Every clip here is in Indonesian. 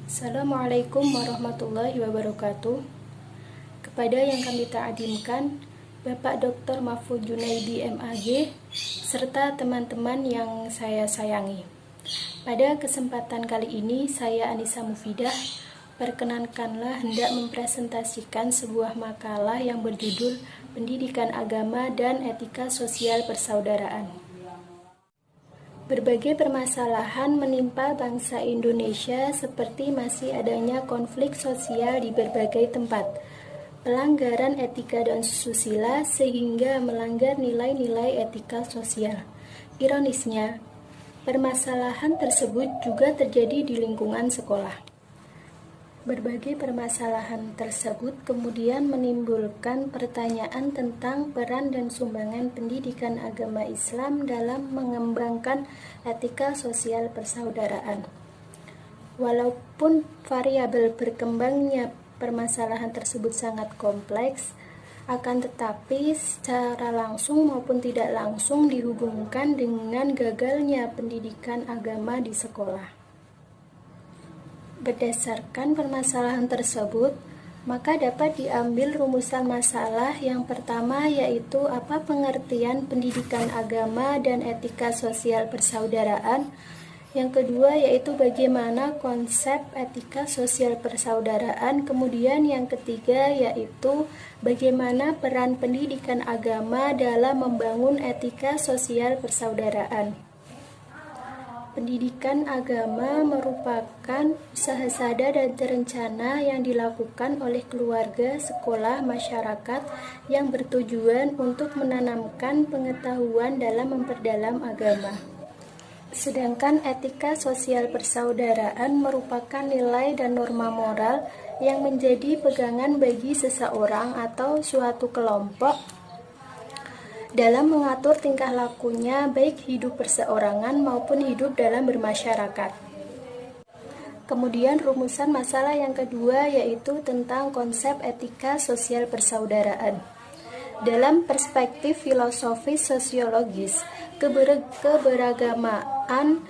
Assalamualaikum warahmatullahi wabarakatuh. Kepada yang kami ta'adimkan, Bapak Dr. Mahfud Junaidi MAG, serta teman-teman yang saya sayangi. Pada kesempatan kali ini, saya Anissa Mufidah, perkenankanlah hendak mempresentasikan sebuah makalah yang berjudul Pendidikan Agama dan Etika Sosial Persaudaraan. Berbagai permasalahan menimpa bangsa Indonesia seperti masih adanya konflik sosial di berbagai tempat, pelanggaran etika dan susila sehingga melanggar nilai-nilai etika sosial. Ironisnya, permasalahan tersebut juga terjadi di lingkungan sekolah. Berbagai permasalahan tersebut kemudian menimbulkan pertanyaan tentang peran dan sumbangan pendidikan agama Islam dalam mengembangkan etika sosial persaudaraan. Walaupun variabel berkembangnya permasalahan tersebut sangat kompleks, akan tetapi secara langsung maupun tidak langsung dihubungkan dengan gagalnya pendidikan agama di sekolah. Berdasarkan permasalahan tersebut, maka dapat diambil rumusan masalah yang pertama, yaitu apa pengertian pendidikan agama dan etika sosial persaudaraan. Yang kedua yaitu bagaimana konsep etika sosial persaudaraan. Kemudian yang ketiga yaitu bagaimana peran pendidikan agama dalam membangun etika sosial persaudaraan. Pendidikan agama merupakan usaha sadar dan terencana yang dilakukan oleh keluarga, sekolah, masyarakat yang bertujuan untuk menanamkan pengetahuan dalam memperdalam agama. Sedangkan etika sosial persaudaraan merupakan nilai dan norma moral yang menjadi pegangan bagi seseorang atau suatu kelompok dalam mengatur tingkah lakunya, baik hidup perseorangan maupun hidup dalam bermasyarakat. Kemudian rumusan masalah yang kedua yaitu tentang konsep etika sosial persaudaraan. Dalam perspektif filosofis sosiologis, keberagamaan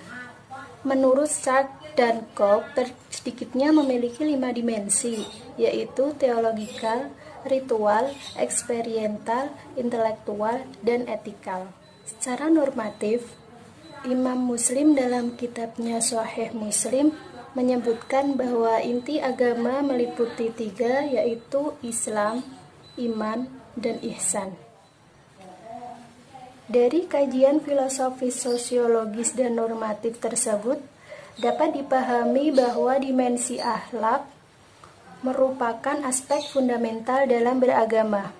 menurut Sartre dan Cope sedikitnya memiliki 5 dimensi, yaitu teologikal, ritual, eksperiental, intelektual, dan etikal. Secara normatif, Imam Muslim dalam kitabnya Sahih Muslim menyebutkan bahwa inti agama meliputi 3, yaitu Islam, iman, dan ihsan. Dari kajian filosofis sosiologis dan normatif tersebut, dapat dipahami bahwa dimensi akhlak merupakan aspek fundamental dalam beragama.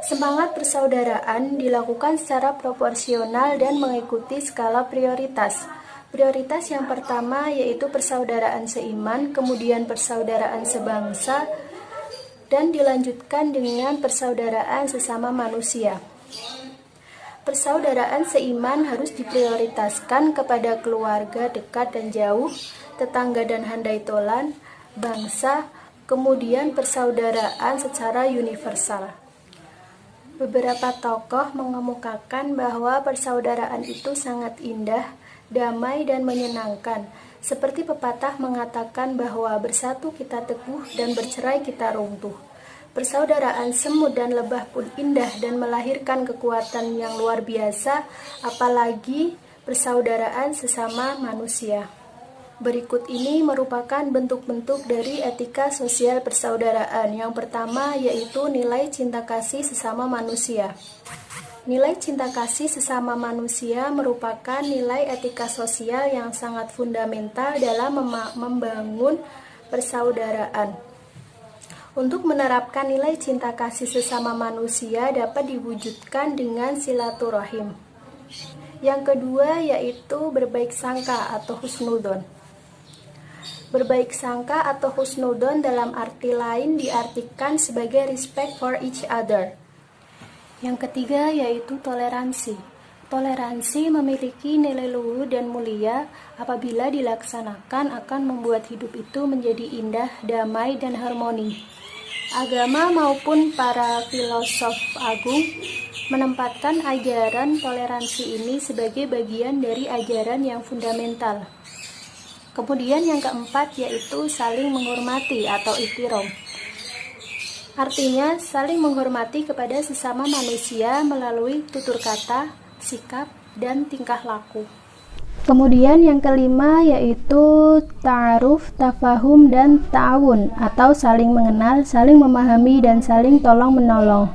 Semangat persaudaraan dilakukan secara proporsional dan mengikuti skala prioritas. Prioritas yang pertama yaitu persaudaraan seiman, kemudian persaudaraan sebangsa, dan dilanjutkan dengan persaudaraan sesama manusia. Persaudaraan seiman harus diprioritaskan kepada keluarga dekat dan jauh, tetangga dan handai tolan, bangsa, kemudian persaudaraan secara universal. Beberapa tokoh mengemukakan bahwa persaudaraan itu sangat indah, damai, dan menyenangkan. Seperti pepatah mengatakan bahwa bersatu kita teguh dan bercerai kita runtuh. Persaudaraan semut dan lebah pun indah dan melahirkan kekuatan yang luar biasa, apalagi persaudaraan sesama manusia. Berikut ini merupakan bentuk-bentuk dari etika sosial persaudaraan. Yang pertama yaitu nilai cinta kasih sesama manusia. Nilai cinta kasih sesama manusia merupakan nilai etika sosial yang sangat fundamental dalam membangun persaudaraan. Untuk menerapkan nilai cinta kasih sesama manusia dapat diwujudkan dengan silaturahim. Yang kedua yaitu berbaik sangka atau husnudzon. Berbaik sangka atau husnudzon dalam arti lain diartikan sebagai respect for each other. Yang ketiga yaitu toleransi. Toleransi memiliki nilai luhur dan mulia apabila dilaksanakan akan membuat hidup itu menjadi indah, damai, dan harmoni. Agama maupun para filosof agung menempatkan ajaran toleransi ini sebagai bagian dari ajaran yang fundamental. Kemudian yang keempat yaitu saling menghormati atau ihtiram. Artinya saling menghormati kepada sesama manusia melalui tutur kata, sikap, dan tingkah laku. Kemudian yang kelima yaitu ta'aruf, tafahum, dan ta'awun atau saling mengenal, saling memahami, dan saling tolong-menolong.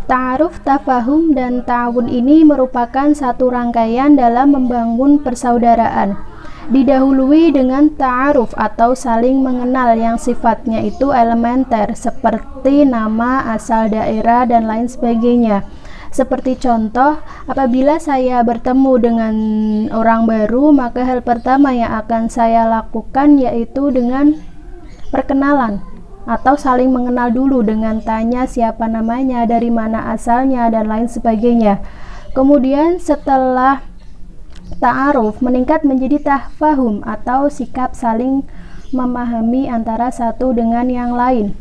Ta'aruf, tafahum, dan ta'awun ini merupakan satu rangkaian dalam membangun persaudaraan. Didahului dengan ta'aruf atau saling mengenal yang sifatnya itu elementer seperti nama, asal daerah, dan lain sebagainya. Seperti contoh, apabila saya bertemu dengan orang baru, maka hal pertama yang akan saya lakukan yaitu dengan perkenalan atau saling mengenal dulu dengan tanya siapa namanya, dari mana asalnya, dan lain sebagainya. Kemudian setelah ta'aruf meningkat menjadi tafahum atau sikap saling memahami antara satu dengan yang lain.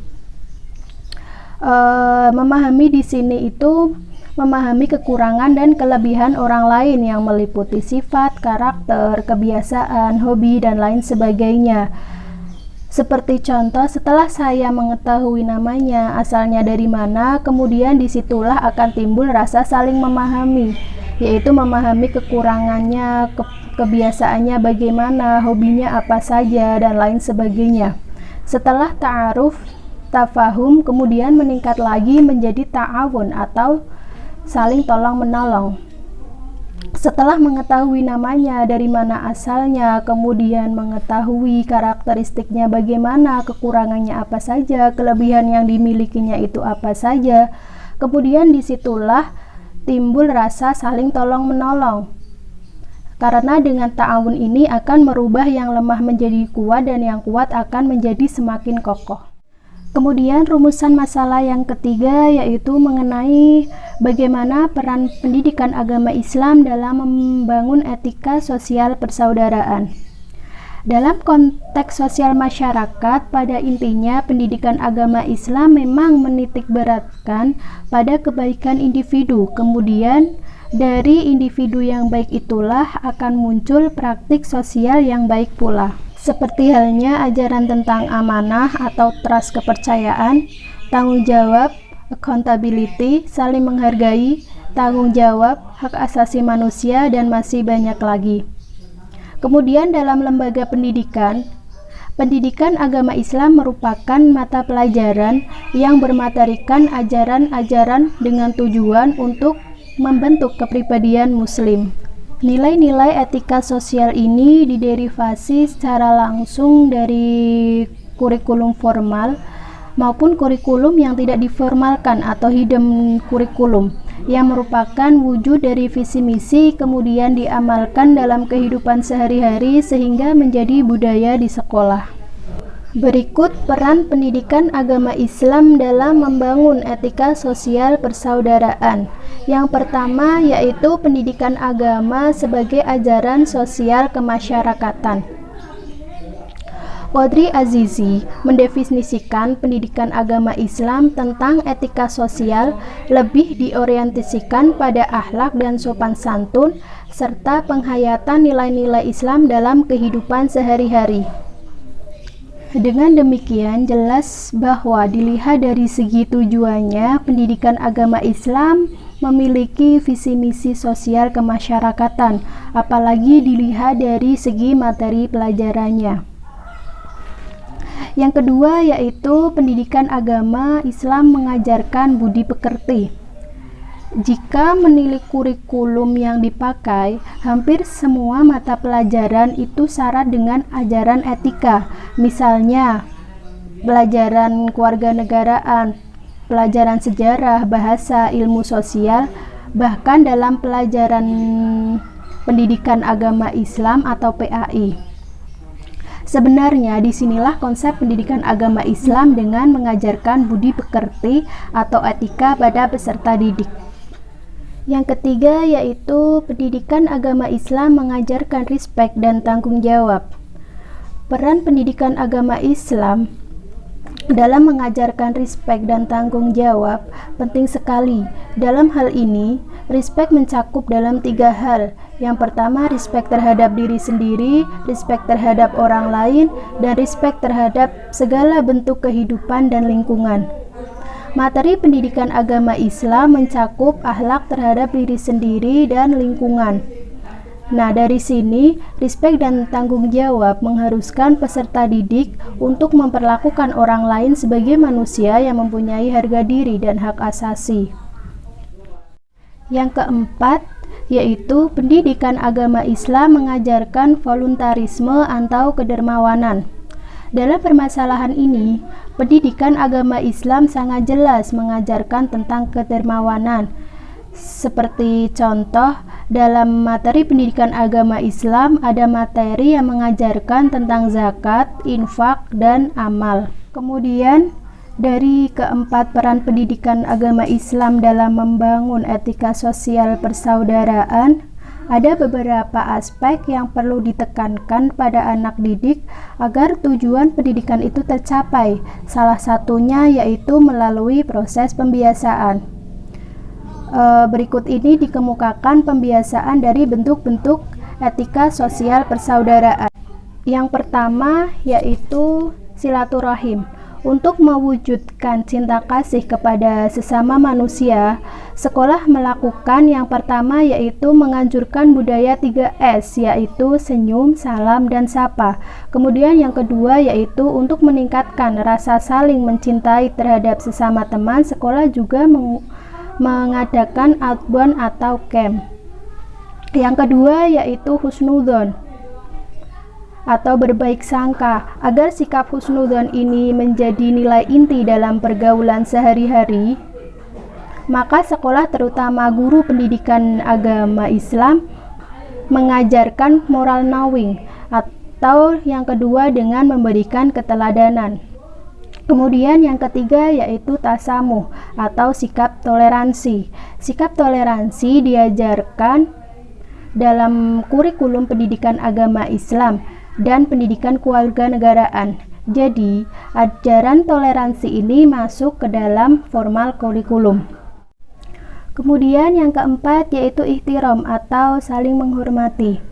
Memahami di sini itu memahami kekurangan dan kelebihan orang lain yang meliputi sifat, karakter, kebiasaan, hobi, dan lain sebagainya. Seperti contoh, setelah saya mengetahui namanya, asalnya dari mana, kemudian disitulah akan timbul rasa saling memahami, yaitu memahami kekurangannya, kebiasaannya bagaimana, hobinya apa saja, dan lain sebagainya. Setelah ta'aruf, tafahum kemudian meningkat lagi menjadi ta'awun atau saling tolong-menolong. Setelah mengetahui namanya, dari mana asalnya, kemudian mengetahui karakteristiknya bagaimana, kekurangannya apa saja, kelebihan yang dimilikinya itu apa saja, kemudian disitulah timbul rasa saling tolong-menolong. Karena dengan ta'awun ini akan merubah yang lemah menjadi kuat dan yang kuat akan menjadi semakin kokoh. Kemudian rumusan masalah yang ketiga yaitu mengenai bagaimana peran pendidikan agama Islam dalam membangun etika sosial persaudaraan. Dalam konteks sosial masyarakat, pada intinya pendidikan agama Islam memang menitikberatkan pada kebaikan individu. Kemudian dari individu yang baik itulah akan muncul praktik sosial yang baik pula. Seperti halnya ajaran tentang amanah atau trust, kepercayaan, tanggung jawab, accountability, saling menghargai, tanggung jawab, hak asasi manusia, dan masih banyak lagi. Kemudian dalam lembaga pendidikan, pendidikan agama Islam merupakan mata pelajaran yang bermaterikan ajaran-ajaran dengan tujuan untuk membentuk kepribadian muslim. Nilai-nilai etika sosial ini diderivasi secara langsung dari kurikulum formal maupun kurikulum yang tidak diformalkan atau hidden kurikulum, yang merupakan wujud dari visi misi kemudian diamalkan dalam kehidupan sehari-hari sehingga menjadi budaya di sekolah. Berikut peran pendidikan agama Islam dalam membangun etika sosial persaudaraan. Yang pertama yaitu pendidikan agama sebagai ajaran sosial kemasyarakatan. Qadri Azizi mendefinisikan pendidikan agama Islam tentang etika sosial lebih diorientasikan pada akhlak dan sopan santun serta penghayatan nilai-nilai Islam dalam kehidupan sehari-hari. Dengan demikian jelas bahwa dilihat dari segi tujuannya, pendidikan agama Islam memiliki visi misi sosial kemasyarakatan, apalagi dilihat dari segi materi pelajarannya. Yang kedua yaitu pendidikan agama Islam mengajarkan budi pekerti. Jika menilik kurikulum yang dipakai, hampir semua mata pelajaran itu syarat dengan ajaran etika. Misalnya, pelajaran kewarganegaraan, pelajaran sejarah, bahasa, ilmu sosial, bahkan dalam pelajaran pendidikan agama Islam atau PAI. Sebenarnya disinilah konsep pendidikan agama Islam dengan mengajarkan budi pekerti atau etika pada peserta didik. Yang ketiga yaitu pendidikan agama Islam mengajarkan respek dan tanggung jawab. Peran pendidikan agama Islam Dalam mengajarkan respek dan tanggung jawab, penting sekali. Dalam hal ini, respek mencakup dalam 3 hal. Yang pertama, respek terhadap diri sendiri, respek terhadap orang lain, dan respek terhadap segala bentuk kehidupan dan lingkungan. Materi pendidikan agama Islam mencakup akhlak terhadap diri sendiri dan lingkungan. Nah, dari sini, respek dan tanggung jawab mengharuskan peserta didik untuk memperlakukan orang lain sebagai manusia yang mempunyai harga diri dan hak asasi. Yang keempat, yaitu pendidikan agama Islam mengajarkan voluntarisme atau kedermawanan. Dalam permasalahan ini, pendidikan agama Islam sangat jelas mengajarkan tentang kedermawanan. Seperti contoh, dalam materi pendidikan agama Islam ada materi yang mengajarkan tentang zakat, infak, dan amal. Kemudian, dari keempat peran pendidikan agama Islam dalam membangun etika sosial persaudaraan, ada beberapa aspek yang perlu ditekankan pada anak didik agar tujuan pendidikan itu tercapai. Salah satunya yaitu melalui proses pembiasaan. Berikut ini dikemukakan pembiasaan dari bentuk-bentuk etika sosial persaudaraan. Yang pertama yaitu silaturahim. Untuk mewujudkan cinta kasih kepada sesama manusia, sekolah melakukan yang pertama yaitu menganjurkan budaya 3S, yaitu senyum, salam, dan sapa. Kemudian yang kedua yaitu untuk meningkatkan rasa saling mencintai terhadap sesama teman, sekolah juga mengadakan outbound atau camp. Yang kedua yaitu husnudzon atau berbaik sangka. Agar sikap husnudzon ini menjadi nilai inti dalam pergaulan sehari-hari, maka sekolah, terutama guru pendidikan agama Islam, mengajarkan moral knowing, atau yang kedua dengan memberikan keteladanan. Kemudian yang ketiga yaitu tasamuh atau sikap toleransi. Sikap toleransi diajarkan dalam kurikulum pendidikan agama Islam dan pendidikan kewarganegaraan. Jadi, ajaran toleransi ini masuk ke dalam formal kurikulum. Kemudian yang keempat yaitu ihtiram atau saling menghormati.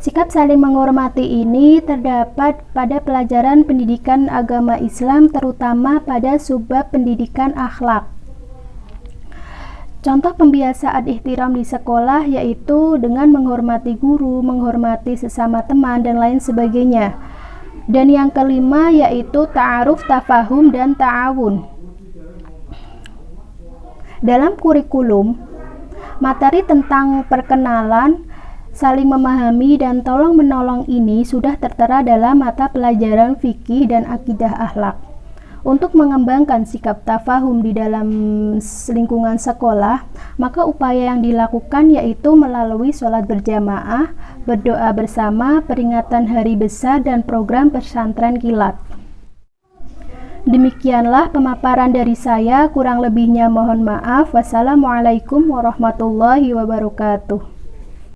Sikap saling menghormati ini terdapat pada pelajaran pendidikan agama Islam, terutama pada subbab pendidikan akhlak. Contoh pembiasaan ihtiram di sekolah yaitu dengan menghormati guru, menghormati sesama teman, dan lain sebagainya. Dan yang kelima yaitu ta'aruf, tafahum, dan ta'awun. Dalam kurikulum, materi tentang perkenalan, saling memahami, dan tolong-menolong ini sudah tertera dalam mata pelajaran fikih dan akidah akhlak. Untuk mengembangkan sikap tafahum di dalam lingkungan sekolah, maka upaya yang dilakukan yaitu melalui sholat berjamaah, berdoa bersama, peringatan hari besar, dan program pesantren kilat. Demikianlah pemaparan dari saya, kurang lebihnya mohon maaf. Wassalamualaikum warahmatullahi wabarakatuh.